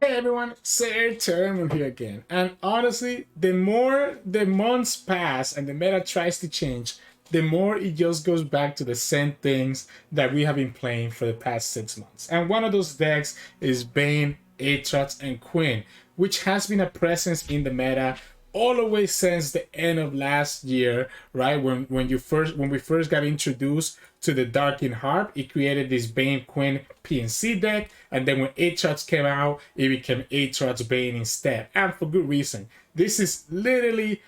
Hey everyone, Sirturmund here again. And honestly, the more the months pass and the meta tries to change, the more it just goes back to the same things that we have been playing for the past 6 months. And one of those decks is Vayne Aatrox and Quinn, which has been a presence in the meta all the way since the end of last year, right? When we first got introduced to the Darkin Harp, it created this Vayne Quinn PNC deck, and then when Aatrox came out, it became Aatrox Vayne instead, and for good reason. This is literally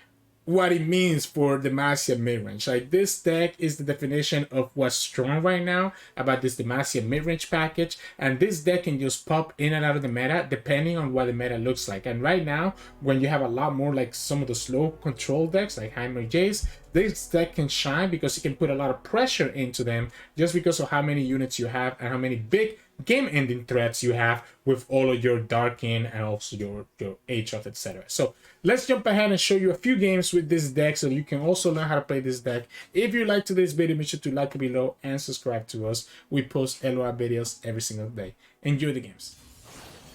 what it means for Demacia midrange. Like, this deck is the definition of what's strong right now about this Demacia midrange package, and this deck can just pop in and out of the meta depending on what the meta looks like. And right now, when you have a lot more like some of the slow control decks like Heimerdinger Jayce, this deck can shine because you can put a lot of pressure into them just because of how many units you have and how many big game-ending threats you have with all of your Darkin and also your Aatrox, etc. So let's jump ahead and show you a few games with this deck so you can also learn how to play this deck. If you like today's video, make sure to like it below and subscribe to us. We post LOR videos every single day. Enjoy the games.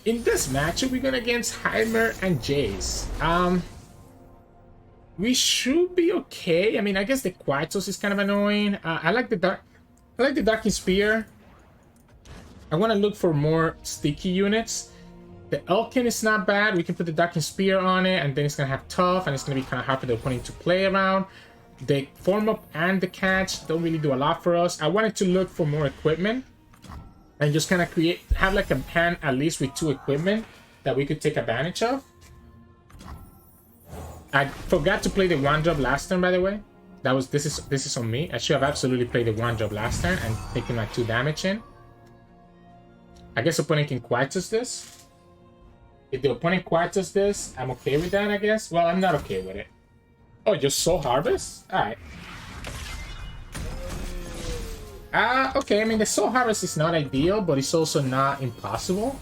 In this matchup, we're going against Heimerdinger Jayce. We should be okay. I mean, I guess the Quietos is kind of annoying. I like the Darkin Spear. I want to look for more sticky units. The Elkin is not bad. We can put the Darkin Spear on it, and then it's going to have Tough, and it's going to be kind of hard for the opponent to play around. The Form Up and the Catch don't really do a lot for us. I wanted to look for more equipment and just kind of have like a hand at least with 2 equipment that we could take advantage of. I forgot to play the 1-drop last turn, by the way. This is on me. I should have absolutely played the 1-drop last turn and taken my 2 damage in. I guess opponent can Quietus this. If the opponent Quietus this, I'm okay with that, I guess. Well, I'm not okay with it. Oh, just Soul Harvest? Alright. Okay, I mean, the Soul Harvest is not ideal, but it's also not impossible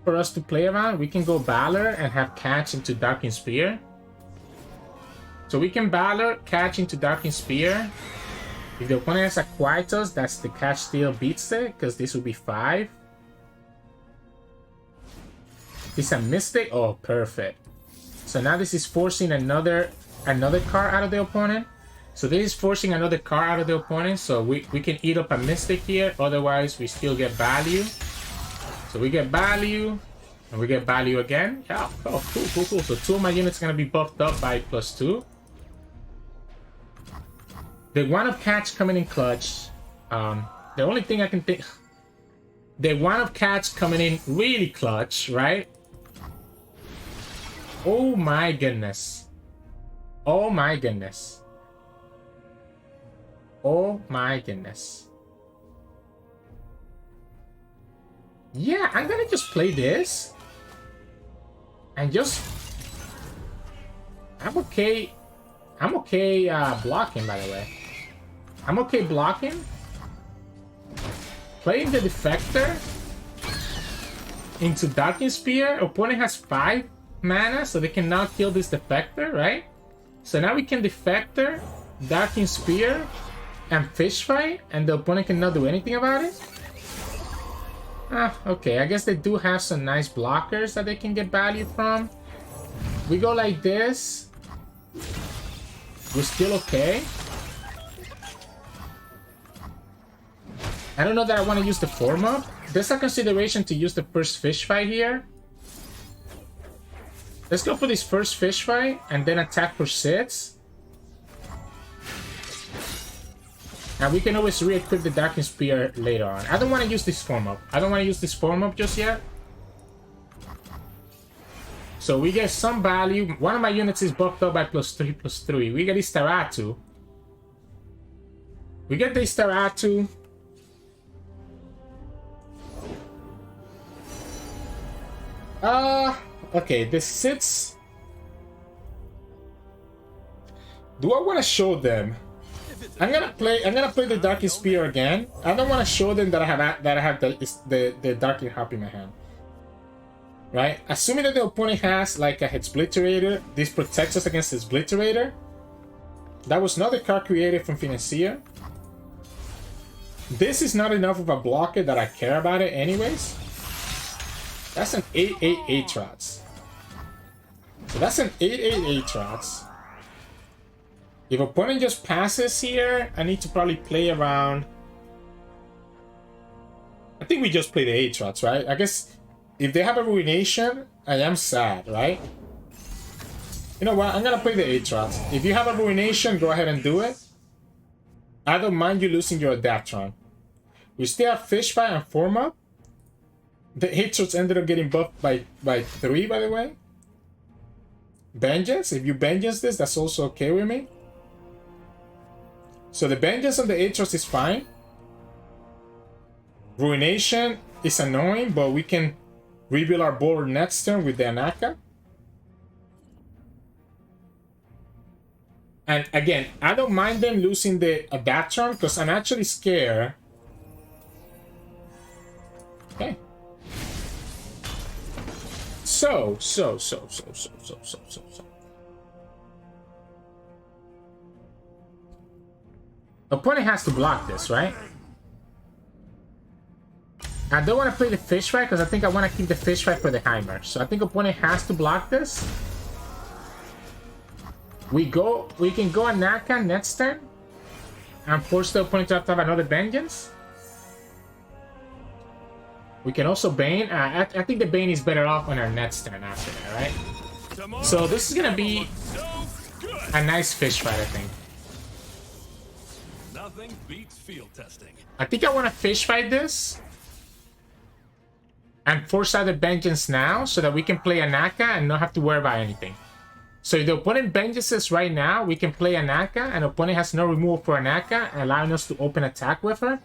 for us to play around. We can go Valor and have Catch into Darkin Spear. So we can Valor, Catch into Darkin Spear. If the opponent has a Quietus, that's the Catch still beats it, because this would be 5. It's a Mystic. Oh, perfect. So now this is forcing another card out of the opponent. So this is forcing another card out of the opponent. So we can eat up a Mystic here. Otherwise, we still get value. So we get value. And we get value again. Yeah. Oh, cool. So 2 of my units are going to be buffed up by +2. The one-up Catch coming in clutch. The only thing I can think... The one-up Catch coming in really clutch, right? Oh my goodness. Oh my goodness. Oh my goodness. Yeah, I'm gonna just play this. And just... I'm okay blocking, by the way. I'm okay blocking. Playing the Defector into Darkin Spear. Opponent has 5 mana, so they can now kill this Defector, right? So now we can Defector, Darkin Spear, and Fish Fight, and the opponent cannot do anything about it? Okay, I guess they do have some nice blockers that they can get value from. We go like this. We're still okay. I don't know that I want to use the Form Up. There's a consideration to use the first Fish Fight here. Let's go for this first Fish Fight and then attack for 6. And we can always re-equip the Darkin Spear later on. I don't want to use this Form Up. I don't want to use this Form Up just yet. So we get some value. One of my units is buffed up by +3/+3. We get Istaratu. We get the Istaratu. Okay, this sits. Do I want to show them? I'm gonna play the Darkin Spear again. I don't want to show them that I have the Darkin Harp in my hand. Right? Assuming that the opponent has like a Splitterator, this protects us against the Splitterator. That was not the card created from Financier. This is not enough of a blocker that I care about it anyways. That's an 8/8 Aatrox. So that's an 8/8 Aatrox. If opponent just passes here, I need to probably play around. I think we just play the Aatrox, right? I guess if they have a Ruination, I am sad, right? You know what? I'm gonna play the Aatrox. If you have a Ruination, go ahead and do it. I don't mind you losing your Adaptron. We still have Fish Fight and Form Up. The Aatrox ended up getting buffed by 3, by the way. Vengeance, if you Vengeance this, that's also okay with me. So the Vengeance on the Aatrox is fine. Ruination is annoying, but we can rebuild our board next turn with the Anaka. And again, I don't mind them losing the Adaptron because I'm actually scared. Okay. So. Opponent has to block this, right? I don't want to play the Fish Fight because I think I want to keep the Fish Fight for the Heimer. So I think opponent has to block this. We can go Anaka next turn and force the opponent to have another Vengeance. We can also Bane. I think the Bane is better off on our next turn after that, right? So this is gonna be a nice Fish Fight, I think. Nothing beats field testing. I think I want to Fish Fight this and force out the Vengeance now so that we can play Anaka and not have to worry about anything. So if the opponent Vengeances right now, we can play Anaka and the opponent has no removal for Anaka, allowing us to open attack with her.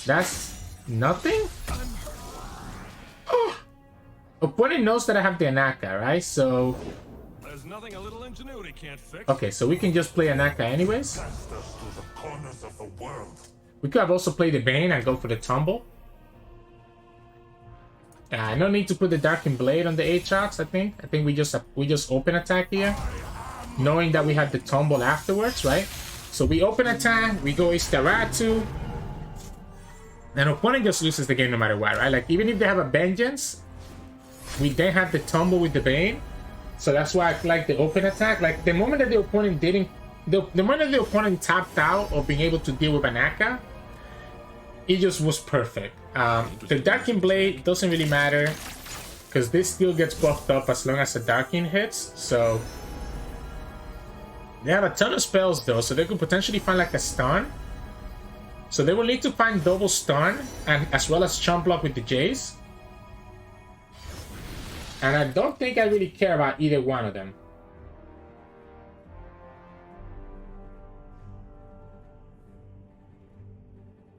That's nothing? Oh. Opponent knows that I have the Anaka, right? So there's nothing a little ingenuity can't fix. okay, so we can just play Anaka anyways. We could have also played the Bane and go for the Tumble. No need to put the Darkened Blade on the Aatrox, I think. I think we just open attack here, knowing that we have the Tumble afterwards, right? So we open attack, we go Istaratu, and opponent just loses the game no matter what, right? Like, even if they have a Vengeance, we then have the Tumble with the Bane. So that's why I like the open attack. Like, the moment that the opponent didn't... The moment the opponent tapped out of being able to deal with Anaka, it just was perfect. The Darkened Blade doesn't really matter because this still gets buffed up as long as the Darkened hits. So they have a ton of spells though, so they could potentially find like a stun. So they will need to find double stun and as well as chump block with the Jayce. And I don't think I really care about either one of them.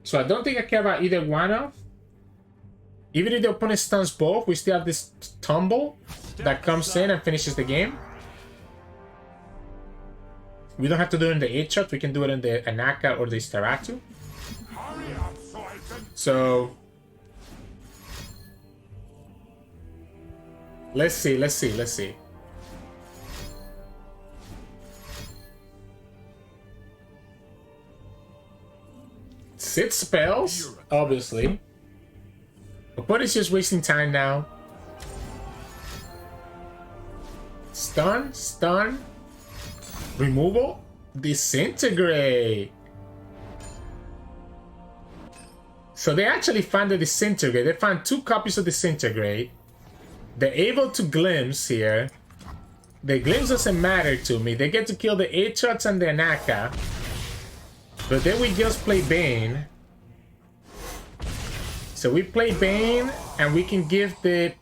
So I don't think I care about either one of. Even if the opponent stuns both, we still have this Tumble that comes in and finishes the game. We don't have to do it in the Aatrox, we can do it in the Anaka or the Istaratu. So let's see. Six spells, obviously. Opponent's just wasting time now. Stun. Removal. Disintegrate. So they actually found the Disintegrate. They found 2 copies of Disintegrate. They're able to Glimpse here. The Glimpse doesn't matter to me. They get to kill the Aatrox and the Anaka. But then we just play Bane. So we play Bane and we can give the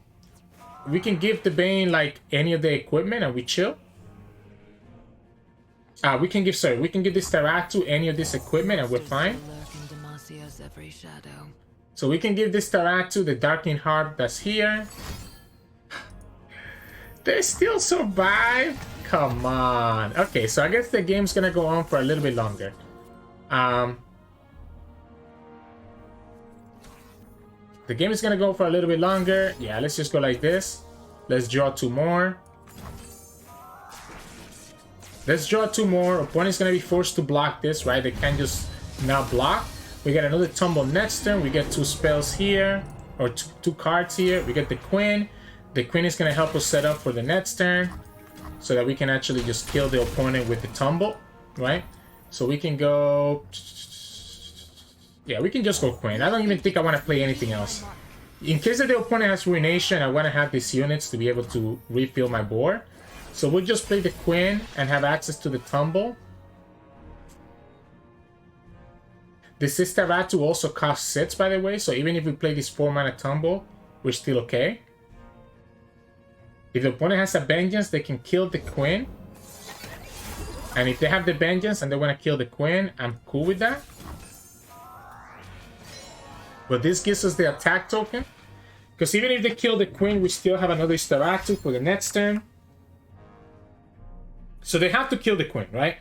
Bane like any of the equipment and we chill. We can give this Taratu any of this equipment and we're fine. So we can give this Taratu the Darkened Harp that's here. They still survive? Come on. Okay, so I guess the game's gonna go on for a little bit longer. The game is gonna go for a little bit longer. Yeah, let's just go like this. Let's draw 2 more. Let's draw 2 more. Opponent's gonna be forced to block this, right? They can't just now block. We get another Tumble next turn. We get 2 spells here. or two cards here. We get the Quinn. The Quinn is going to help us set up for the next turn so that we can actually just kill the opponent with the tumble, right? So we can go... Yeah, we can just go Quinn. I don't even think I want to play anything else. In case that the opponent has Ruination, I want to have these units to be able to refill my board. So we'll just play the Quinn and have access to the tumble. The Sister Ratu also costs 6, by the way, so even if we play this 4-mana tumble, we're still okay. If the opponent has a Vengeance, they can kill the Quinn. And if they have the Vengeance and they want to kill the Quinn, I'm cool with that. But this gives us the attack token. Because even if they kill the Quinn, we still have another Staratu for the next turn. So they have to kill the Quinn, right?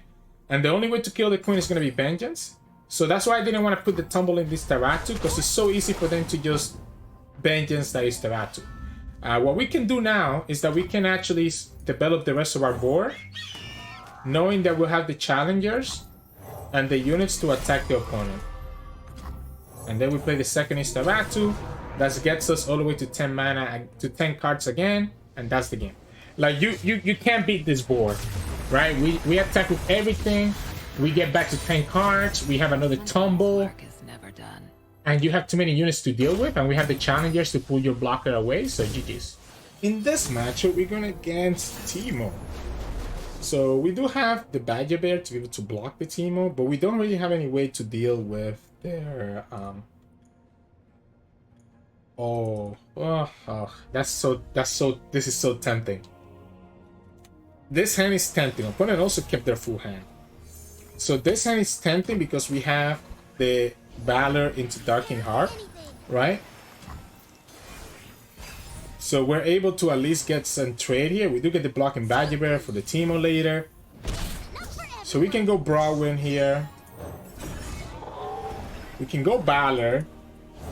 And the only way to kill the Quinn is going to be Vengeance. So that's why I didn't want to put the tumble in this Staratu, because it's so easy for them to just Vengeance that is Staratu. What we can do now is that we can actually develop the rest of our board, knowing that we'll have the challengers and the units to attack the opponent. And then we play the second Staratu. That gets us all the way to 10 mana and to 10 cards again, and that's the game. Like you can't beat this board, right? We attack with everything. We get back to 10 cards. We have another tumble. And you have too many units to deal with, and we have the challengers to pull your blocker away, so GG's. In this matchup, we're going against Teemo. So we do have the Badger Bear to be able to block the Teemo, but we don't really have any way to deal with their this is so tempting. This hand is tempting. Opponent also kept their full hand. So this hand is tempting because we have the Valor into Darking Heart, right? So we're able to at least get some trade here. We do get the blocking Badger Bear for the Teemo later. So we can go Broadwind here. We can go Valor.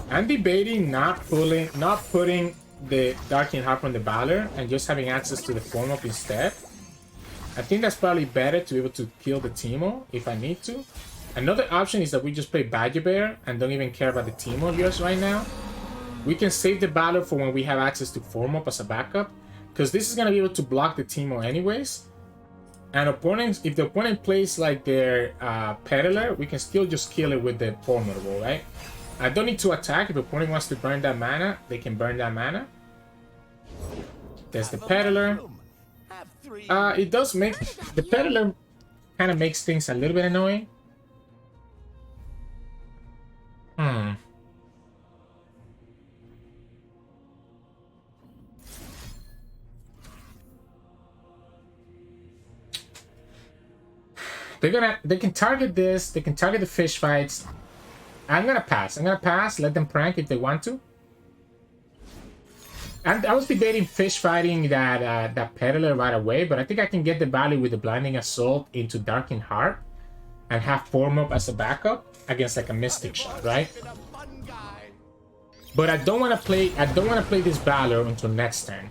I'm debating not putting the Darking Heart on the Valor and just having access to the form up instead. I think that's probably better to be able to kill the Teemo if I need to. Another option is that we just play Badger Bear and don't even care about the Teemo of yours right now. We can save the Valor for when we have access to form up as a backup, because this is going to be able to block the Teemo anyways. And opponents, if the opponent plays like their Peddler, we can still just kill it with the Formidable, right? I don't need to attack. If the opponent wants to burn that mana, they can burn that mana. There's the Peddler. It does make... The Peddler kind of makes things a little bit annoying. They can target this, they can target the fish fights. I'm gonna pass, let them prank if they want to. And I was debating fish fighting that Peddler right away, but I think I can get the value with the Blinding Assault into Darking Heart and have form up as a backup against like a Mystic Shot, right? But I don't want to play this Valor until next turn,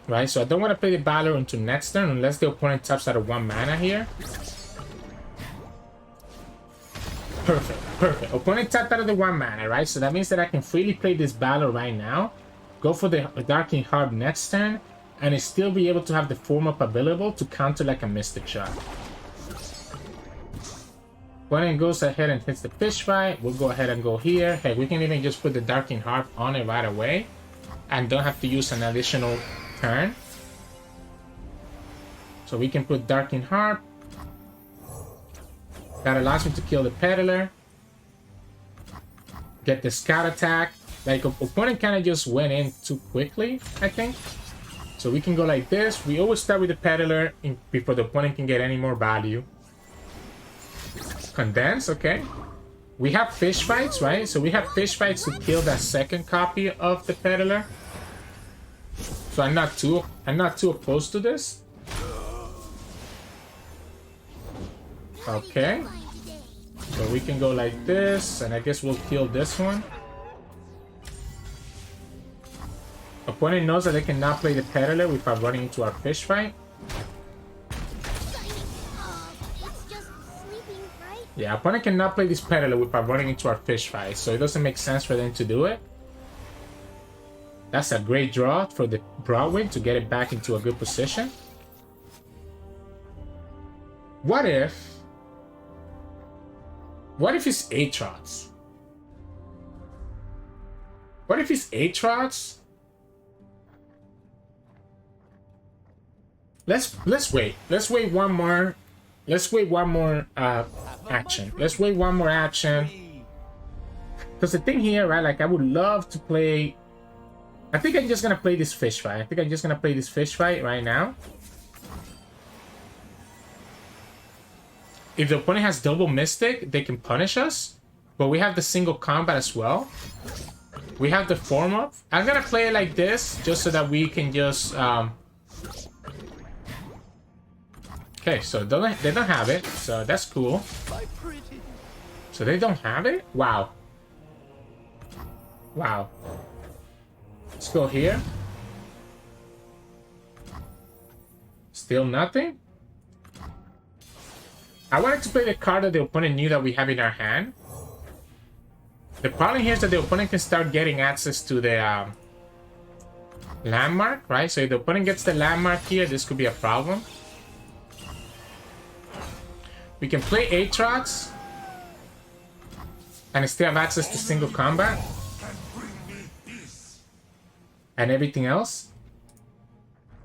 right? So I don't want to play the Valor until next turn unless the opponent taps out of 1 mana here. Perfect. Opponent tapped out of the 1 mana, right? So that means that I can freely play this Valor right now, go for the Darking Heart next turn, and still be able to have the form up available to counter like a Mystic Shot. Opponent goes ahead and hits the fish fight. We'll go ahead and go here. Hey, we can even just put the Darking Heart on it right away and don't have to use an additional turn. So we can put Darking Heart. That allows me to kill the Peddler. Get the Scout attack. Like, opponent kind of just went in too quickly, I think. So we can go like this. We always start with the Peddler before the opponent can get any more value. Condense, okay. We have fish fights, right? So we have fish fights to kill that second copy of the Peddler. So I'm not too opposed to this. Okay. So we can go like this, and I guess we'll kill this one. Opponent knows that they cannot play the Peddler without running into our fish fight. Yeah, opponent cannot play this Peddler without running into our fish fight, so it doesn't make sense for them to do it. That's a great draw for the Broadway to get it back into a good position. What if it's Aatrox? What if it's Aatrox? Let's wait. Let's wait one more. Let's wait one more action. Let's wait one more action. Because the thing here, right? Like I would love to play. I think I'm just gonna play this fish fight. I think I'm just gonna play this fish fight right now. If the opponent has double Mystic, they can punish us. But we have the single combat as well. We have the form up. I'm gonna play it like this, just so that we can just... Okay, so they don't have it, so that's cool. So they don't have it? Wow. Wow. Let's go here. Still nothing? I wanted to play the card that the opponent knew that we have in our hand. The problem here is that the opponent can start getting access to the landmark, right? So if the opponent gets the landmark here, this could be a problem. We can play Aatrox and still have access to single combat and everything else.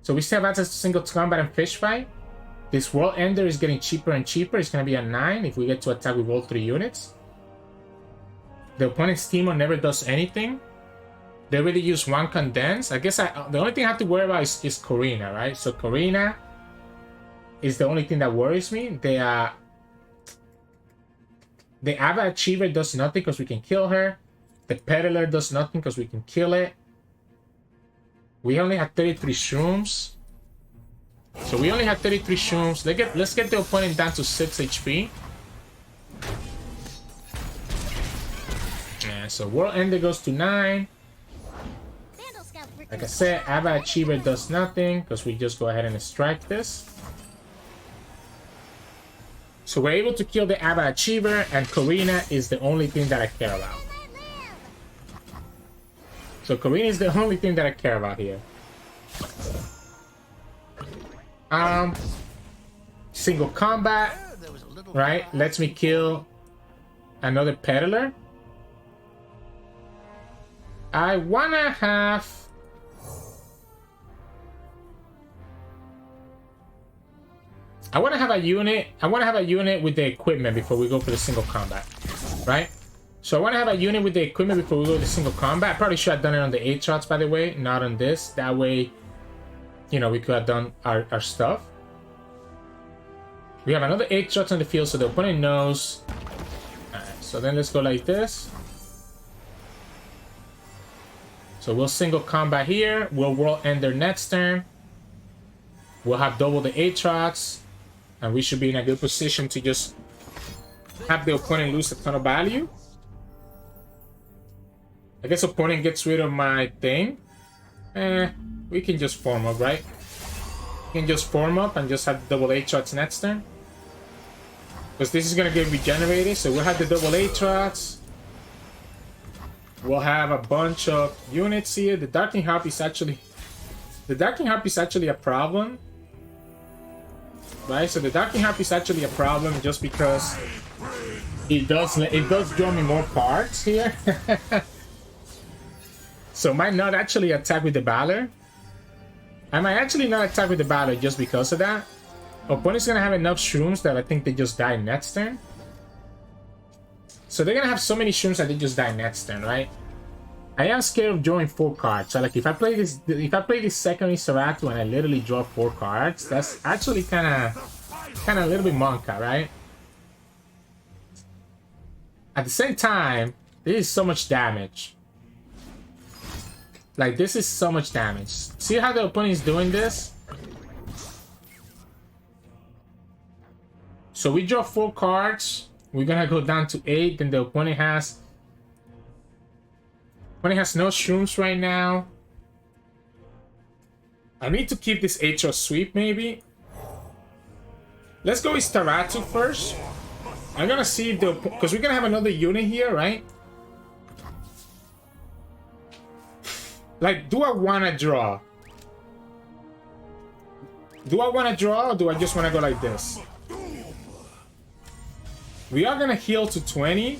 So we still have access to single combat and fish fight. This World Ender is getting cheaper and cheaper. It's going to be a 9 if we get to attack with all 3 units. The opponent's Teemo never does anything. They really use 1 Condense. I guess the only thing I have to worry about is Corina, right? So Corina is the only thing that worries me. The Ava Achiever does nothing because we can kill her. The Peddler does nothing because we can kill it. We only have 33 shrooms. So we only have 33 shrooms. Let's get the opponent down to 6 HP. Yeah, so World Ender goes to 9. Like I said, Ava Achiever does nothing because we just go ahead and strike this. So we're able to kill the Ava Achiever, and Corina is the only thing that I care about. So Corina is the only thing that I care about here. Single combat, right? Lets me kill another Peddler. I wanna have... I want to have a unit with the equipment before we go for the single combat, right? So I want to have a unit with the equipment before we go to the single combat. Probably should have done it on the Aatrox, by the way, not on this. That way, you know, we could have done our stuff. We have another Aatrox on the field, so the opponent knows. Alright, so then let's go like this. So we'll single combat here. We'll World Ender next turn. We'll have double the Aatrox. And we should be in a good position to just have the opponent lose a ton of value. I guess opponent gets rid of my thing. We can just form up, right? We can just form up and just have the double Aatrox next turn. Because this is going to get regenerated. So we'll have the double Aatrox. We'll have a bunch of units here. The Darking Harp is actually... The Darking Harp is actually a problem. Right, so the Darking Harp is actually a problem just because it does draw me more cards here. So might not actually attack with the Valor. I might actually not attack with the Valor just because of that. Opponent's gonna have enough shrooms that I think they just die next turn. So they're gonna have so many shrooms that they just die next turn, right? I am scared of drawing 4 cards. So like if I play this secondary Saratu and I literally draw 4 cards, that's actually kinda a little bit monka, right? At the same time, this is so much damage. Like this is so much damage. See how the opponent is doing this? So we draw 4 cards. We're gonna go down to 8, then the opponent has no shrooms right now. I need to keep this Aatrox sweep, maybe. Let's go with Staratu first. I'm gonna see if because we're gonna have another unit here, right? Like, do I want to draw? Do I want to draw, or do I just want to go like this? We are going to heal to 20.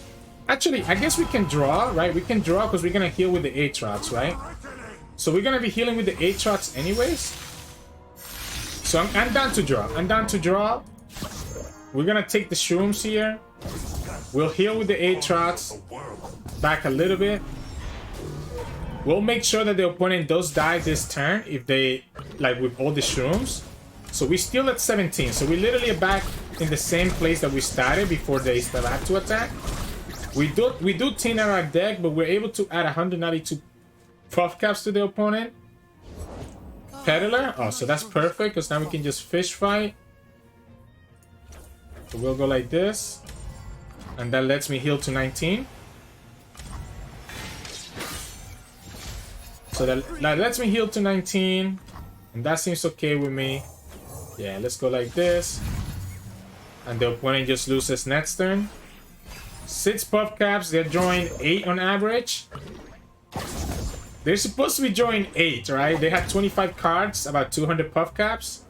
Actually, I guess we can draw, right? We can draw because we're going to heal with the Aatrox, right? So we're going to be healing with the Aatrox anyways. So I'm down to draw. I'm down to draw. We're going to take the shrooms here. We'll heal with the Aatrox. Back a little bit. We'll make sure that the opponent does die this turn if they, like, with all the shrooms. So we're still at 17. So we literally are back in the same place that we started before they start to attack. We do tin on our deck, but we're able to add 192 puff caps to the opponent. Peddler. Oh, so that's perfect because now we can just fish fight. So we'll go like this. And that lets me heal to 19. So that lets me heal to 19. And that seems okay with me. Yeah, let's go like this. And the opponent just loses next turn. 6 puff caps. They're drawing 8 on average. They're supposed to be drawing 8, right? They had 25 cards, about 200 puff caps.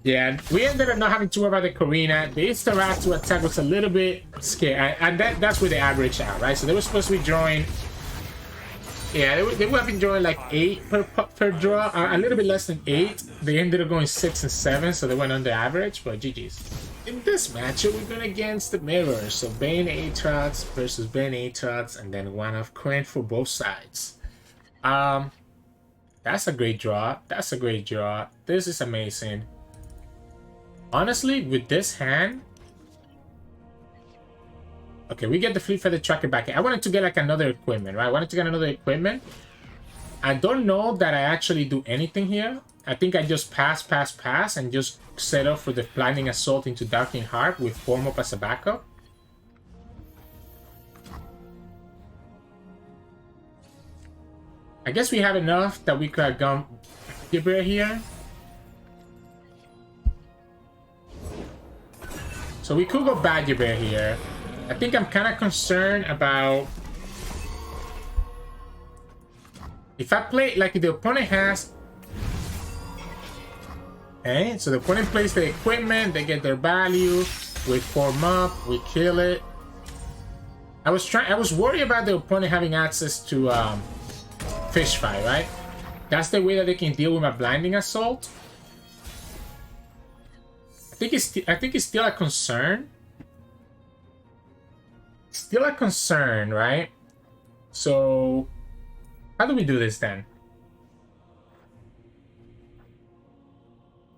Yeah, we ended up not having to worry about the Karina. The Istarath to attack was a little bit scary. And that's where they average out, right? So they were supposed to be drawing... Yeah, they would have been drawing like 8 per draw. A little bit less than 8. They ended up going 6 and 7, so they went under average, but GG's. In this matchup, we're going against the mirrors. So Vayne Aatrox versus Vayne Aatrox, and then one of Quinn for both sides. That's a great draw. That's a great draw. This is amazing. Honestly, with this hand... Okay, we get the Fleet Feather Tracker back. I wanted to get like another equipment, right? I wanted to get another equipment. I don't know that I actually do anything here. I think I just pass, and just set up for the Blinding Assault into Darkening Heart with Form Up as a backup. I guess we have enough that we could have gone Gibber here. So we could go Badger Bear here. I think I'm kind of concerned about... If I play... Like, if the opponent has... Okay, so the opponent plays the equipment, they get their value, we form up, we kill it. I was worried about the opponent having access to Fish Fight, right? That's the way that they can deal with my Blinding Assault. I think it's still a concern. Still a concern, right? So, how do we do this then?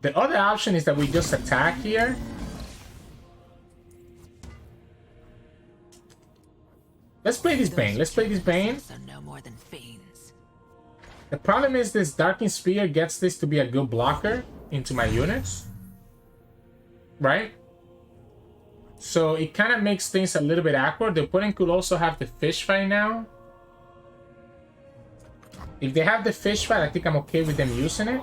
The other option is that we just attack here. Let's play this Bane. Let's play this Bane. The problem is this Darkening Spear gets this to be a good blocker into my units. Right? So it kind of makes things a little bit awkward. The opponent could also have the Fish Fight now. If they have the Fish Fight, I think I'm okay with them using it.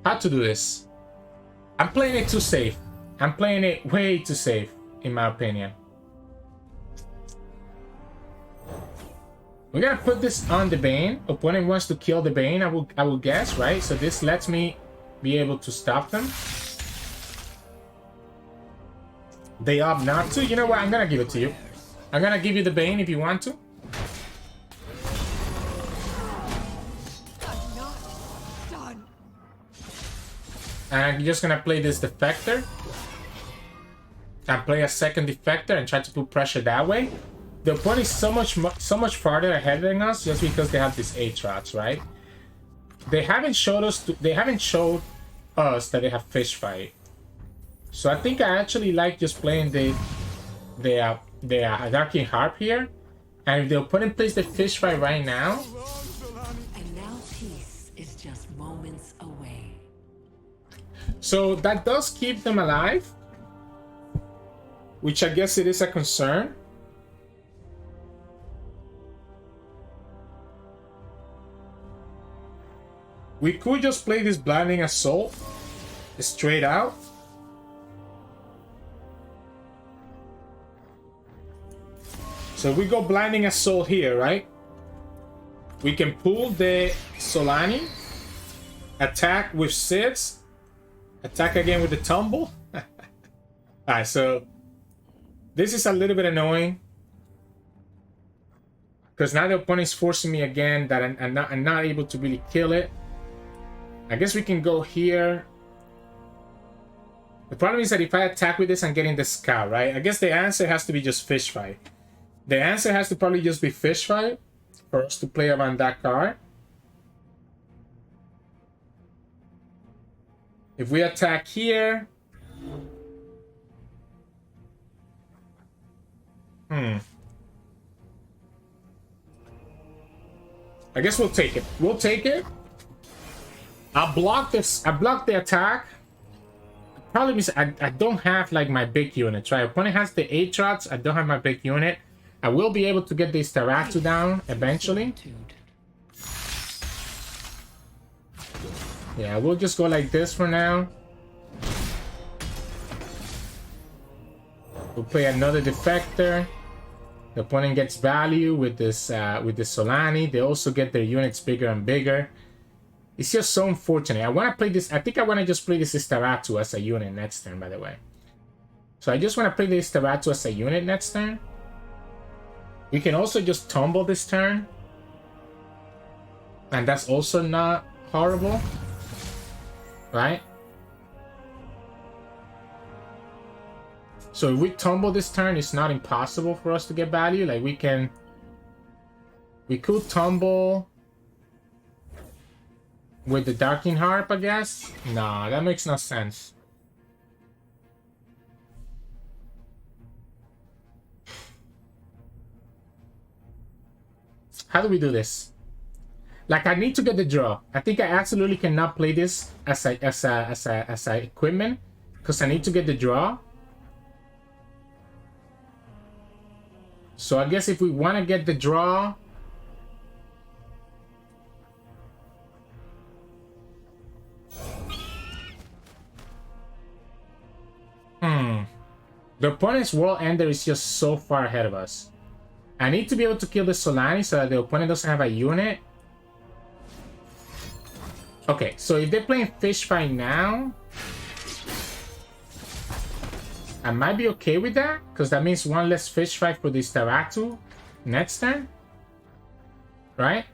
How to do this? I'm playing it too safe. I'm playing it way too safe, in my opinion. We're gonna put this on the Bane. Opponent wants to kill the Bane, I will guess, right? So this lets me be able to stop them. They opt not to. You know what? I'm gonna give it to you. I'm gonna give you the Bane if you want to. And you're just gonna play this Defector. And play a second Defector and try to put pressure that way. The opponent is so much farther ahead than us just because they have this Aatrox, right? They haven't showed us that they have Fish Fight. So I think I actually like just playing the Darkening Harp here. And if the opponent plays the Fish Fight right now, and now peace is just moments away. So that does keep them alive, which I guess it is a concern. We could just play this Blinding Assault straight out. So we go Blinding Assault here, right? We can pull the Solani, attack with Sits, attack again with the Tumble. Alright, so this is a little bit annoying. Because now the opponent is forcing me again that I'm not able to really kill it. I guess we can go here. The problem is that if I attack with this, I'm getting the Scout, right? I guess the answer has to be just Fish Fight. The answer has to probably just be Fish Fight for us to play around that card. If we attack here... I guess we'll take it. We'll take it. I'll block this. I block the attack. Probably means I don't have like my big units, right? Opponent has the Aatrox. I don't have my big unit. I will be able to get this Staratu down eventually. Yeah, we'll just go like this for now. We'll play another Defector. The opponent gets value with this Solani. They also get their units bigger and bigger. It's just so unfortunate. I want to play this. I think I want to just play this Staratu as a unit next turn, by the way. So I just want to play this Staratu as a unit next turn. We can also just tumble this turn. And that's also not horrible. Right? So if we tumble this turn, it's not impossible for us to get value. Like we could tumble with the Darking Harp, I guess. Nah, that makes no sense. How do we do this? Like I need to get the draw. I think I absolutely cannot play this as a equipment because I need to get the draw. So I guess if we want to get the draw, the opponent's World Ender is just so far ahead of us. I need to be able to kill the Solani so that the opponent doesn't have a unit. Okay, so if they're playing Fish Fight now, I might be okay with that, because that means one less Fish Fight for this Staratu next turn. Right?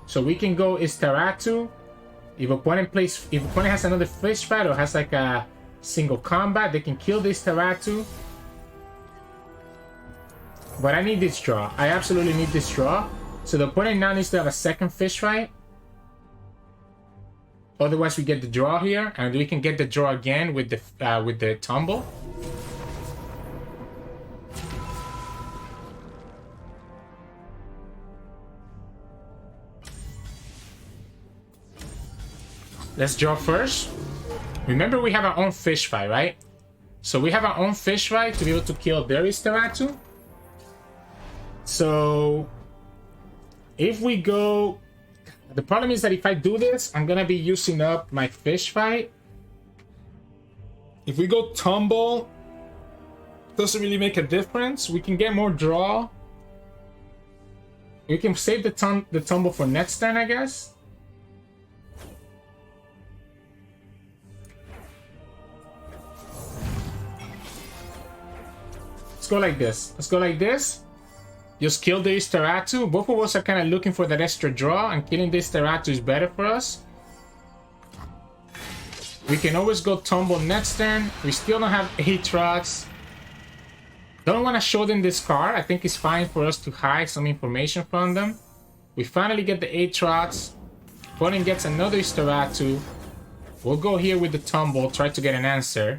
So we can go Staratu. If opponent has another Fish Fight or has like a single combat, they can kill this Staratu. But I need this draw. I absolutely need this draw. So the opponent now needs to have a second Fish Fight. Otherwise, we get the draw here, and we can get the draw again with the tumble. Let's draw first. Remember, we have our own Fish Fight, right? So we have our own Fish Fight to be able to kill their Staratu. So if we go... The problem is that if I do this, I'm gonna be using up my Fish Fight. If we go tumble, doesn't really make a difference. We can get more draw. We can save the tumble for next turn, I guess. Let's go like this. Let's go like this. Just kill the Staratu. Both of us are kind of looking for that extra draw, and killing this Staratu is better for us. We can always go tumble next turn. We still don't have Aatrox. Don't want to show them this card. I think it's fine for us to hide some information from them. We finally get the Aatrox. Opponent gets another Staratu. We'll go here with the tumble, try to get an answer.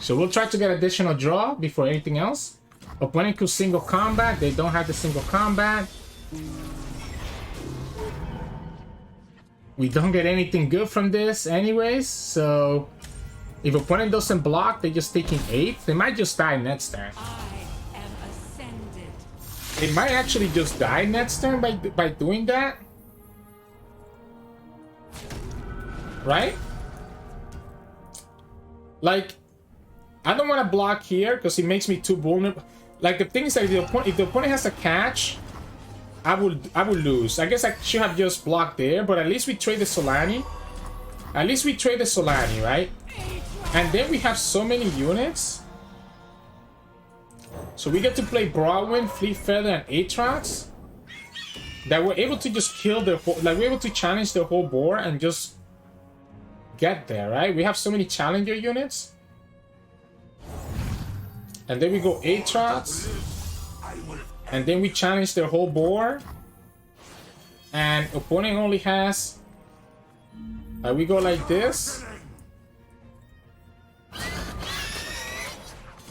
So we'll try to get additional draw before anything else. Opponent could single combat. They don't have the single combat. We don't get anything good from this anyways. So if opponent doesn't block, they're just taking 8. They might just die next turn. I am ascended. It might actually just die next turn by doing that. Right? Like, I don't want to block here because it makes me too vulnerable. Like, the thing is that if the opponent has a catch, I would lose. I guess I should have just blocked there, but at least we trade the Solani. At least we trade the Solani, right? And then we have so many units. So we get to play Broadwind, Fleet Feather, and Aatrox. That we're able to just kill the whole... Like, we're able to challenge the whole board and just get there, right? We have so many Challenger units. And then we go Aatrox. And then we challenge their whole board. And opponent only has... we go like this.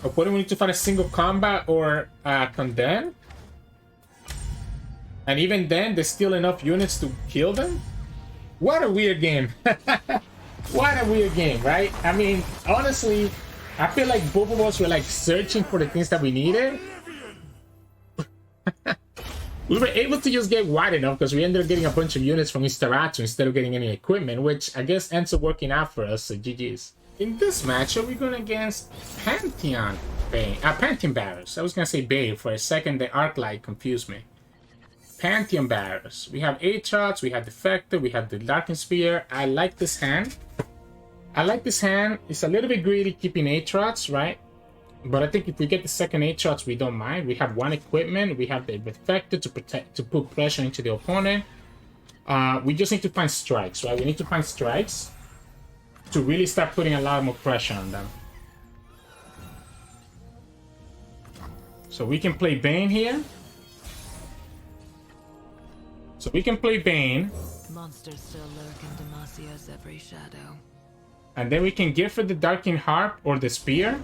Opponent will need to find a single combat or condemn. And even then, there's still enough units to kill them. What a weird game. What a weird game, right? I mean, honestly, I feel like both of us were like searching for the things that we needed. We were able to just get wide enough because we ended up getting a bunch of units from Aatrox instead of getting any equipment, which I guess ends up working out for us, so GG's. In this matchup, we're going against Pantheon Varus. I was going to say Bane for a second, the arc light confused me. Pantheon Varus. We have Aatrox, we have Defector, we have the Darkened Spear. I like this hand. I like this hand. It's a little bit greedy keeping Aatrox, right? But I think if we get the second Aatrox, we don't mind. We have one equipment. We have the Defector to put pressure into the opponent. We just need to find strikes, right? We need to find strikes to really start putting a lot more pressure on them. So we can play Bane here. So we can play Bane. Monsters still lurk in Demasia's every shadow. And then we can give for the Darkened Harp or the Spear.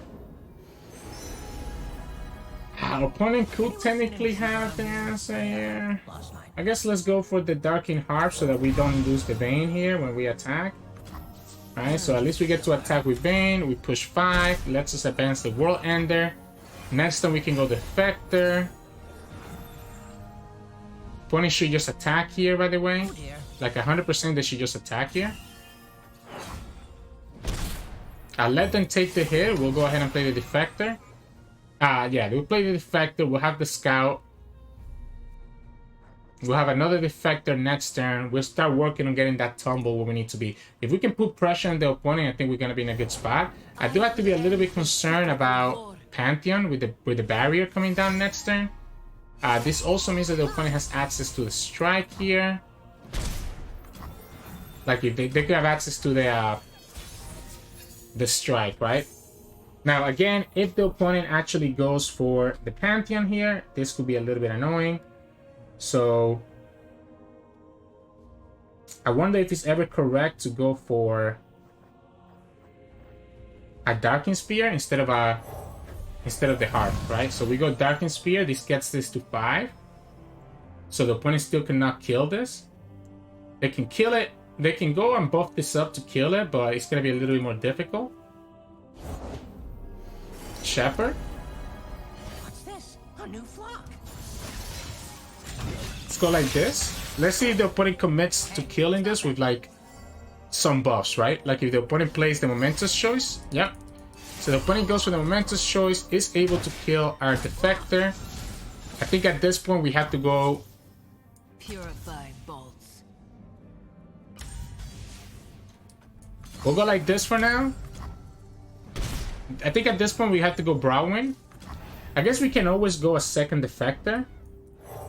Our opponent could technically have the answer here. I guess let's go for the Darkened Harp so that we don't lose the Bane here when we attack. Alright, so at least we get to attack with Bane. We push 5. Lets us advance the World Ender. Next time we can go Defector. Opponent should just attack here, by the way. Like 100% they should just attack here. I'll let them take the hit. We'll go ahead and play the Defector. Yeah, we'll play the Defector. We'll have the Scout. We'll have another Defector next turn. We'll start working on getting that tumble where we need to be. If we can put pressure on the opponent, I think we're going to be in a good spot. I do have to be a little bit concerned about Pantheon with the barrier coming down next turn. This also means that the opponent has access to the strike here. Like if they could have access to the strike, right? Now again, if the opponent actually goes for the Pantheon here, this could be a little bit annoying. So I wonder if it's ever correct to go for a Darkened Spear instead of the Harp, right? So we go Darkened Spear. This gets this to 5. So the opponent still cannot kill this. They can kill it. They can go and buff this up to kill it, but it's going to be a little bit more difficult. Shepherd. What's this? A new flock. Let's go like this. Let's see if the opponent commits to killing this with like some buffs, right? Like if the opponent plays the Momentous Choice. Yep. So the opponent goes for the Momentous Choice, is able to kill our Defector. I think at this point we have to go... Purified bolts. We'll go like this for now. I think at this point we have to go Broadwind. I guess we can always go a second Defector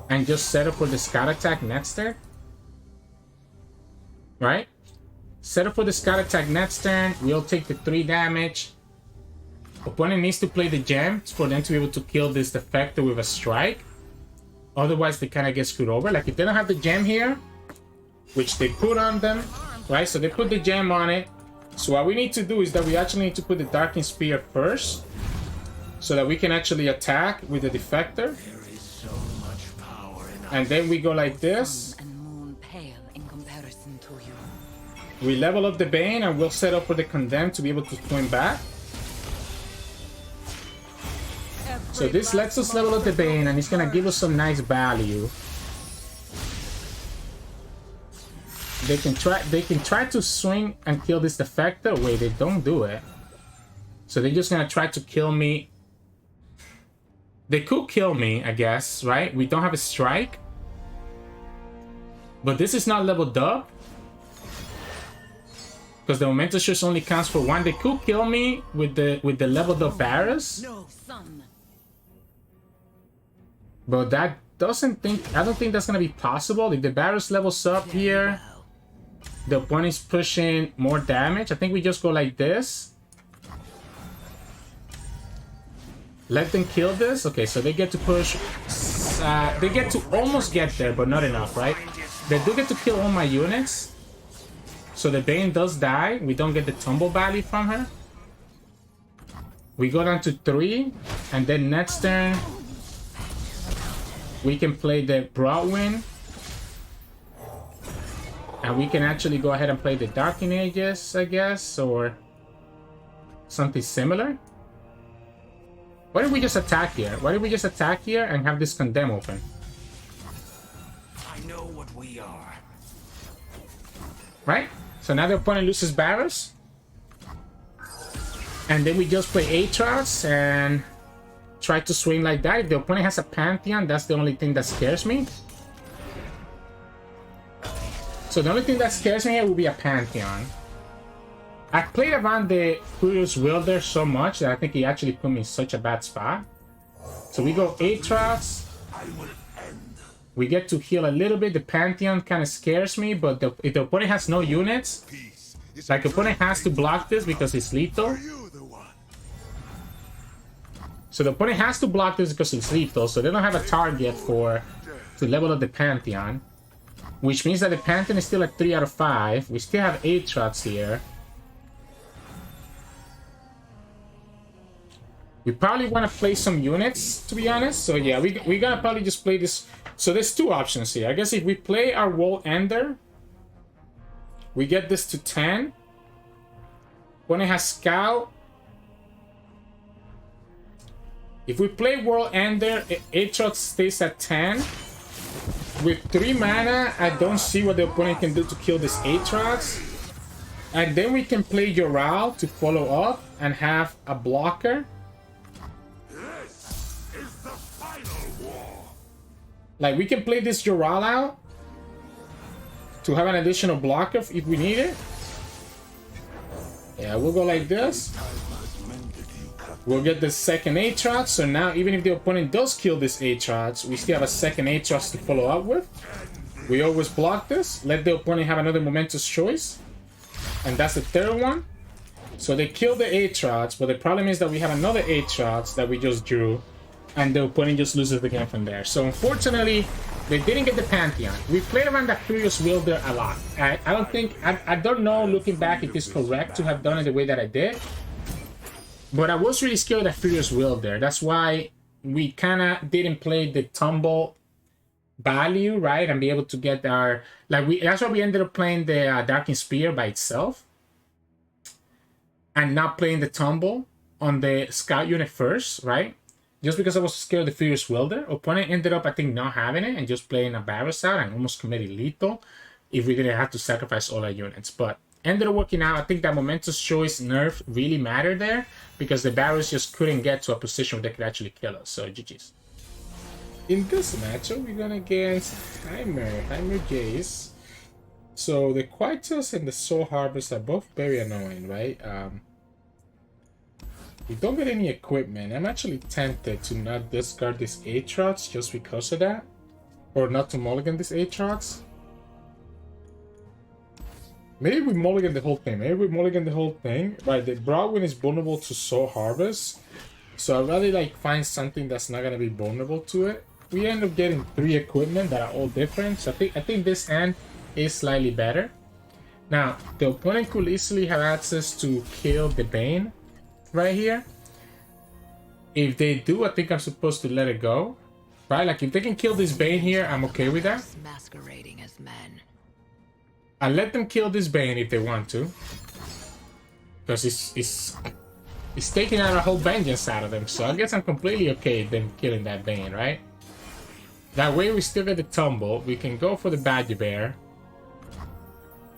and just set up for the Scout attack next turn. Right? Set up for the Scout attack next turn. We'll take the 3 damage. Opponent needs to play the gem for them to be able to kill this Defector with a strike. Otherwise, they kind of get screwed over. Like, if they don't have the gem here, which they put on them, right? So they put the gem on it. So what we need to do is that we actually need to put the Darkened Spear first so that we can actually attack with the Defector. There is so much power in And then we go like this. And moon pale in comparison to you. We level up the Bane and we'll set up for the Condemned to be able to swing back. So this lets us level up the Bane, and it's gonna give us some nice value. They can try to swing and kill this Defector. Wait, they don't do it. So they're just gonna try to kill me. They could kill me, I guess, right? We don't have a strike. But this is not leveled up. Because the Momentous Choice only counts for one. They could kill me with the leveled up Varus. No, son. But I don't think that's gonna be possible. If the Varus levels up here, the opponent is pushing more damage. I think we just go like this. Let them kill this. Okay, so they get to push. They get to almost get there, but not enough, right? They do get to kill all my units. So the Bane does die. We don't get the tumble value from her. We go down to 3. And then next turn, we can play the Broadwind. And we can actually go ahead and play the Darking Ages, I guess, or something similar. Why don't we just attack here? Why don't we just attack here and have this Condemn open? I know what we are. Right? So now the opponent loses Varus. And then we just play Aatrox and try to swing like that. If the opponent has a Pantheon, that's the only thing that scares me. So the only thing that scares me here will be a Pantheon. I played around the Furious Wielder so much that I think he actually put me in such a bad spot. So we go Aatrox. We get to heal a little bit. The Pantheon kind of scares me, but if the opponent has no units, like the opponent has to block this because it's lethal. So the opponent has to block this because it's lethal, so they don't have a target to level up the Pantheon. Which means that the Pantheon is still at 3 out of 5. We still have Aatrox here. We probably want to play some units, to be honest. So yeah, we're gonna probably just play this. So there's two options here. I guess if we play our Wall Ender, we get this to 10. When it has Scout. If we play World Ender, Aatrox stays at 10. With 3 mana, I don't see what the opponent can do to kill this Aatrox. And then we can play Yoral to follow up and have a blocker. This is the final war. Like, we can play this Yoral out to have an additional blocker if we need it. Yeah, we'll go like this. We'll get the second Aatrox, so now even if the opponent does kill this Aatrox, we still have a second Aatrox to follow up with. We always block this, let the opponent have another Momentous Choice. And that's the third one. So they kill the Aatrox, but the problem is that we have another Aatrox that we just drew. And the opponent just loses the game from there. So unfortunately, they didn't get the Pantheon. We played around the Furious Wielder a lot. I don't know looking back if it's correct to have done it the way that I did. But I was really scared of that Furious Wielder. That's why we kind of didn't play the tumble value, right? And be able to get our... that's why we ended up playing the Darking Spear by itself. And not playing the tumble on the Scout unit first, right? Just because I was scared of the Furious Wielder. Opponent ended up, I think, not having it and just playing a Varus out and almost committed lethal if we didn't have to sacrifice all our units. But ended up working out. I think that Momentous Choice nerf really mattered there because the Varus just couldn't get to a position where they could actually kill us. So GG's. In this matchup, we're gonna against Heimerdinger Jayce. So the Quietus and the Soul Harvest are both very annoying, right? We don't get any equipment. I'm actually tempted to not discard this Aatrox just because of that. Or not to mulligan this Aatrox. Maybe we mulligan the whole thing. Right, the Broadwind is vulnerable to Soul Harvest. So I'd rather find something that's not gonna be vulnerable to it. We end up getting 3 equipment that are all different. So I think this hand is slightly better. Now, the opponent could easily have access to kill the Bane right here. If they do, I think I'm supposed to let it go. Right? Like if they can kill this Bane here, I'm okay with that. Masquerading as men. I'll let them kill this Bane if they want to. Because It's taking out a whole vengeance out of them, so I guess I'm completely okay them killing that Vayne, right? That way we still get the tumble. We can go for the Badger Bear.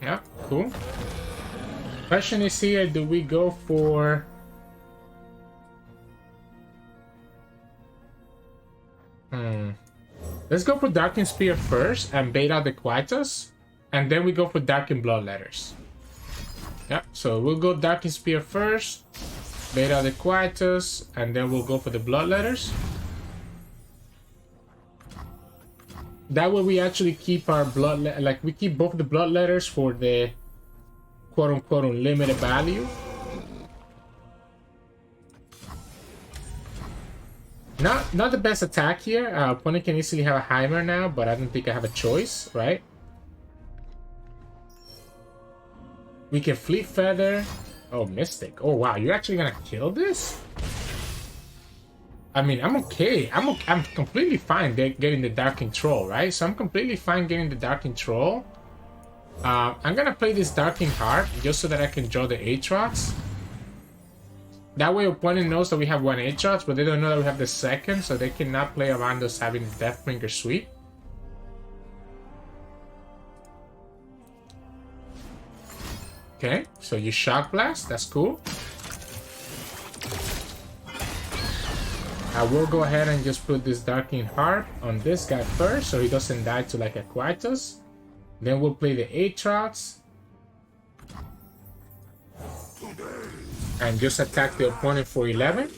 Yeah, cool. Question is here, do we go for... Let's go for Darkin Spear first and bait out the Quietus. And then we go for Darkin Bloodletters. Yeah, so we'll go Darkin Spear first, bait out the Quietus, and then we'll go for the Bloodletters. That way we actually keep our like we keep both the Bloodletters for the quote-unquote unlimited value. Not the best attack here. Our opponent can easily have a Heimer now, but I don't think I have a choice, right? We can Fleet Feather. Oh, Mystic. Oh, wow. You're actually gonna kill this? I mean, I'm okay. I'm completely fine getting the Dark Control, right? So I'm completely fine getting the Dark Control. I'm gonna play this Darking Heart just so that I can draw the Aatrox. That way opponent knows that we have one Aatrox, but they don't know that we have the second, so they cannot play around us having the Deathbringer sweep. Okay, so you Shock Blast, that's cool. I will go ahead and just put this Darking Heart on this guy first, so he doesn't die to like a Quietus. Then we'll play the Aatrox. And just attack the opponent for 11.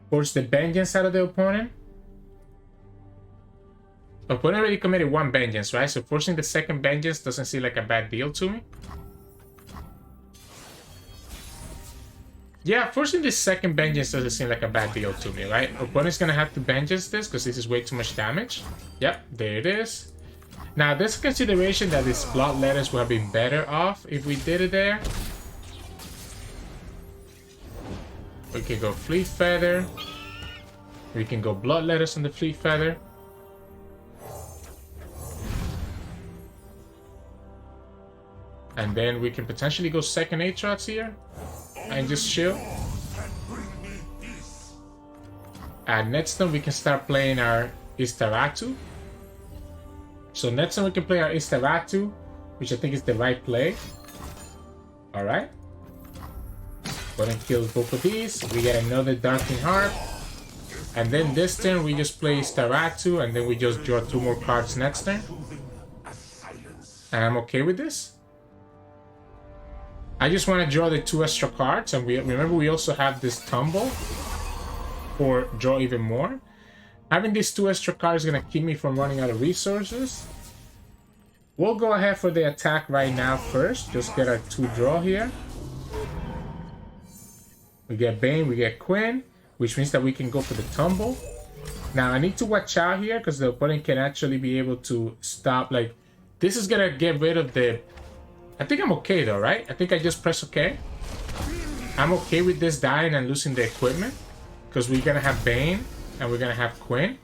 Force the Vengeance out of the opponent. Opponent already committed one Vengeance, right? So forcing the second Vengeance doesn't seem like a bad deal to me. Yeah, forcing the second Vengeance doesn't seem like a bad deal to me, right? Opponent's gonna have to Vengeance this because this is way too much damage. Yep, there it is. Now, there's a consideration that these Bloodletters would have been better off if we did it there. We can go Fleet Feather. We can go Bloodletters on the Fleet Feather. And then we can potentially go second Aatrox here. And just chill. Next turn we can start playing our Istaratu. So next time we can play our Istaratu, which I think is the right play. Alright. Go ahead and kill both of these. We get another Darking Heart. And then this turn we just play Istaratu, and then we just draw 2 more cards next turn. And I'm okay with this. I just want to draw the 2 extra cards, and remember we also have this Tumble for draw even more. Having these 2 extra cards is going to keep me from running out of resources. We'll go ahead for the attack right now first. Just get our 2 draw here. We get Vayne, we get Quinn, which means that we can go for the Tumble. Now, I need to watch out here because the opponent can actually be able to stop. Like, this is going to get rid of the... I think I'm okay though, right? I think I just press OK. I'm okay with this dying and losing the equipment because we're going to have Vayne and we're going to have Quinn.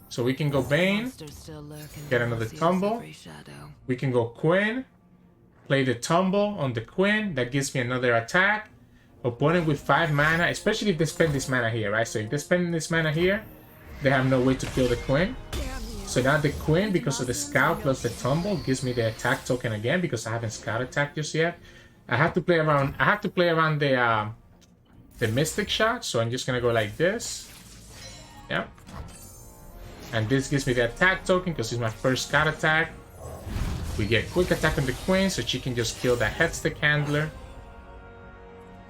So we can go Vayne, get another Tumble. We can go Quinn, play the Tumble on the Quinn. That gives me another attack. Opponent with 5 mana, especially if they spend this mana here, right? So if they spend this mana here, they have no way to kill the Quinn. So now the Quinn, because of the Scout plus the Tumble, gives me the attack token again because I haven't Scout attacked just yet. I have to play around. I have to play around the Mystic shot. So I'm just gonna go like this. Yeah. And this gives me the attack token because it's my first Scout attack. We get quick attack on the Quinn, so she can just kill that Headstick Handler.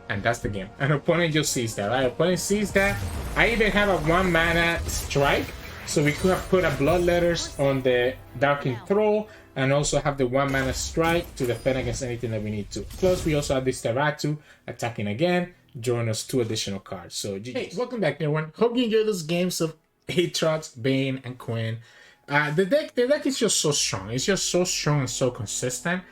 And that's the game. And opponent just sees that, right? Opponent sees that. I even have a 1 mana strike. So we could have put a Bloodletters on the Darking Thrall and also have the 1 mana strike to defend against anything that we need to. Plus, we also have this Istaratu attacking again, drawing us 2 additional cards. So, hey, welcome back, everyone. Hope you enjoyed those games of Aatrox, Vayne, and Quinn. The deck is just so strong. It's just so strong and so consistent.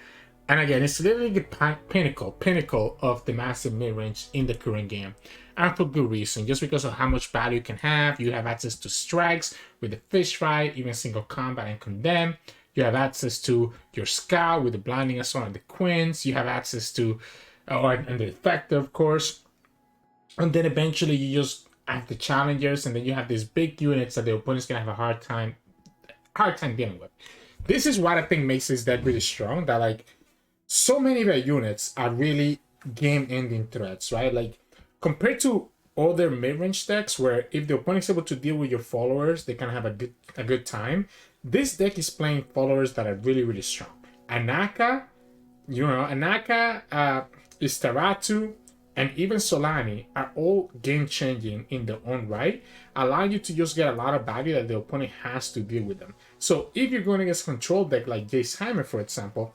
And again, it's literally the pinnacle of the massive mid-range in the current game. And for good reason, just because of how much value you can have. You have access to strikes with the Fish Fight, even single combat and condemn. You have access to your Scout with the Blinding Assault and the Quinns. You have access to, and the Defector, of course. And then eventually you just have the challengers, and then you have these big units that the opponent's gonna have a hard time dealing with. This is what I think makes this deck really strong. That like so many of their units are really game-ending threats, right? Like compared to other mid-range decks, where if the opponent's able to deal with your followers, they can have a good time. This deck is playing followers that are really really strong. Anaka, Istaratu, and even Solani are all game-changing in their own right, allowing you to just get a lot of value that the opponent has to deal with them. So if you're going against a control deck like Jayce Heimer, for example,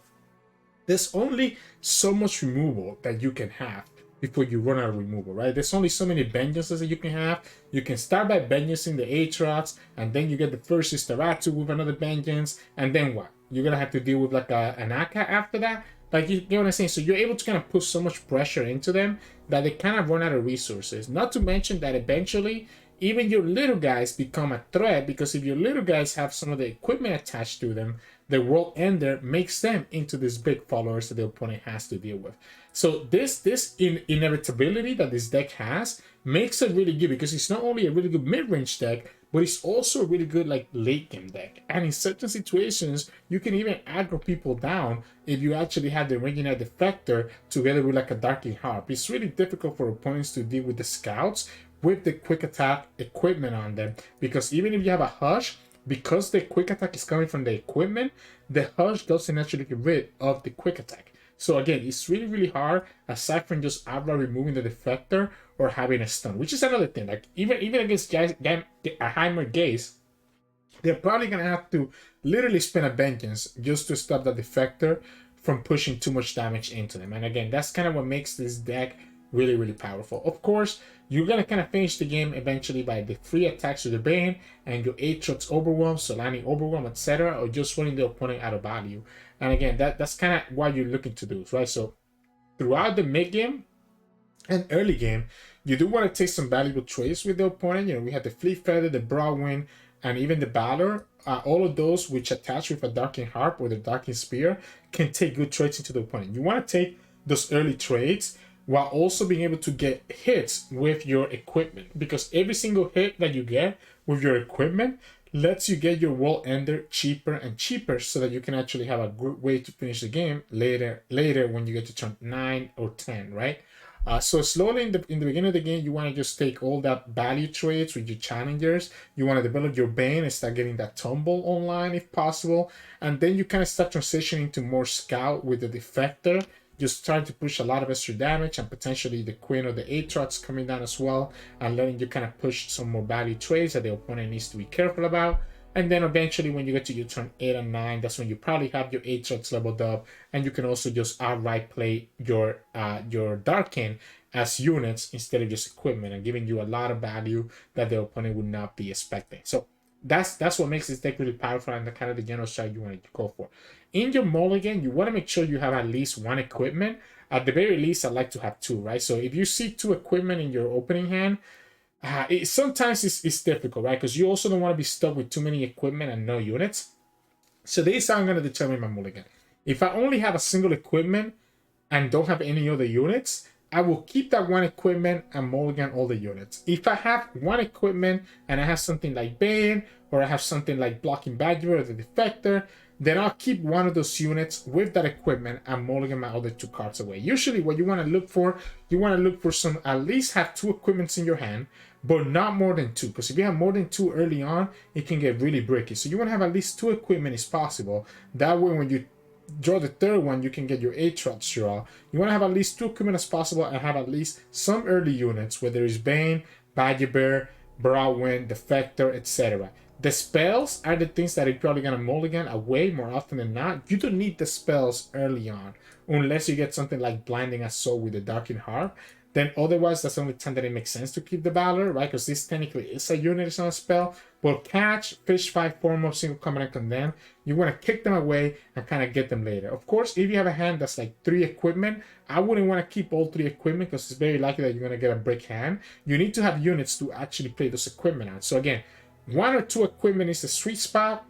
there's only so much removal that you can have before you run out of removal, right? There's only so many vengeances that you can have. You can start by vengeancing the Aatrox, and then you get the first Istaratu with another vengeance, and then what? You're gonna have to deal with like an Aka after that. Like, you know what I'm saying? So you're able to kind of put so much pressure into them that they kind of run out of resources. Not to mention that eventually even your little guys become a threat, because if your little guys have some of the equipment attached to them, the World Ender makes them into these big followers that the opponent has to deal with. So this inevitability that this deck has makes it really good, because it's not only a really good mid-range deck, but it's also a really good like late game deck. And in certain situations, you can even aggro people down if you actually have the Reignite Defector together with like a Darking Harp. It's really difficult for opponents to deal with the scouts with the quick attack equipment on them, because even if you have a Hush, because the quick attack is coming from the equipment, the Hush doesn't actually get rid of the quick attack. So again, it's really, really hard, aside from just outright removing the Defector or having a stun, which is another thing. Like even against Heimer Jayce, they're probably gonna have to literally spend a vengeance just to stop the Defector from pushing too much damage into them. And again, that's kind of what makes this deck really, really powerful. Of course, you're gonna kind of finish the game eventually by the free attacks with the Bane and your Aatrox Overwhelm, Solani Overwhelm, etc., or just running the opponent out of value. And again, that's kind of what you're looking to do, right? So throughout the mid game and early game, you do want to take some valuable trades with the opponent. You know, we have the Fleet Feather, the Broadwind, and even the Valor. All of those which attach with a Darking Harp or the Darking Spear can take good trades into the opponent. You want to take those early trades while also being able to get hits with your equipment, because every single hit that you get with your equipment lets you get your World Ender cheaper and cheaper, so that you can actually have a good way to finish the game later when you get to turn 9 or 10, right? So slowly in the beginning of the game, you want to just take all that value trades with your challengers. You want to develop your Bane and start getting that tumble online if possible, and then you kind of start transitioning to more scout with the Defector. Just trying to push a lot of extra damage, and potentially the Queen or the Aatrox coming down as well, and letting you kind of push some more value trades that the opponent needs to be careful about. And then eventually when you get to your turn 8 and 9, that's when you probably have your Aatrox leveled up, and you can also just outright play your Darkin as units instead of just equipment, and giving you a lot of value that the opponent would not be expecting. So that's what makes this deck really powerful, and the kind of the general strat you want to go for. In your mulligan, you want to make sure you have at least one equipment. At the very least, I'd like to have two, right? So if you see two equipment in your opening hand, sometimes it's difficult, right? Because you also don't want to be stuck with too many equipment and no units. So this is how I'm going to determine my mulligan. If I only have a single equipment and don't have any other units, I will keep that one equipment and mulligan all the units. If I have one equipment and I have something like Bane, or I have something like Blocking Badger or the Defector, then I'll keep one of those units with that equipment and mulligan my other two cards away. Usually what you want to look for, some, at least have two equipments in your hand, but not more than two. Because if you have more than two early on, it can get really bricky. So you want to have at least two equipment as possible. That way when you draw the third one, you can get your Aatrox draw. You want to have at least two equipment as possible, and have at least some early units, whether it's Bane, Badger Bear, Broadwind, Defector, etc. The spells are the things that are probably going to mulligan away more often than not. You don't need the spells early on, unless you get something like Blinding Assault with the Darking Harp. Then otherwise, that's the only time that it makes sense to keep the Valor, right? Because this technically is a unit, it's not a spell. But Catch, Fish Fight, Foremost, Single Combat, and Condemn, you want to kick them away and kind of get them later. Of course, if you have a hand that's like 3 equipment, I wouldn't want to keep all 3 equipment, because it's very likely that you're going to get a brick hand. You need to have units to actually play those equipment out. So again, 1 or 2 equipment is the sweet spot,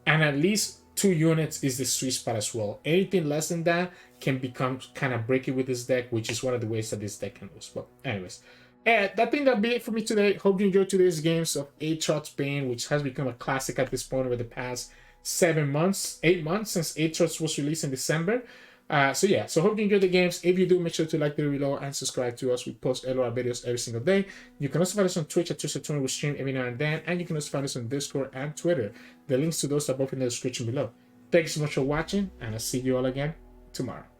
and at least 2 units is the sweet spot as well. Anything less than that can become kind of bricky with this deck, which is one of the ways that this deck can lose. But anyways, And I think that'll be it for me today. Hope you enjoyed today's games of Aatrox Bane, which has become a classic at this point over the past 8 months since Aatrox was released in December. So yeah, so hope you enjoyed the games. If you do, make sure to like the video below and subscribe to us. We post LOR videos every single day. You can also find us on Twitch at Sirturmund. We stream every now and then, and you can also find us on Discord and Twitter. The links to those are both in the description below. Thanks so much for watching, and I'll see you all again tomorrow.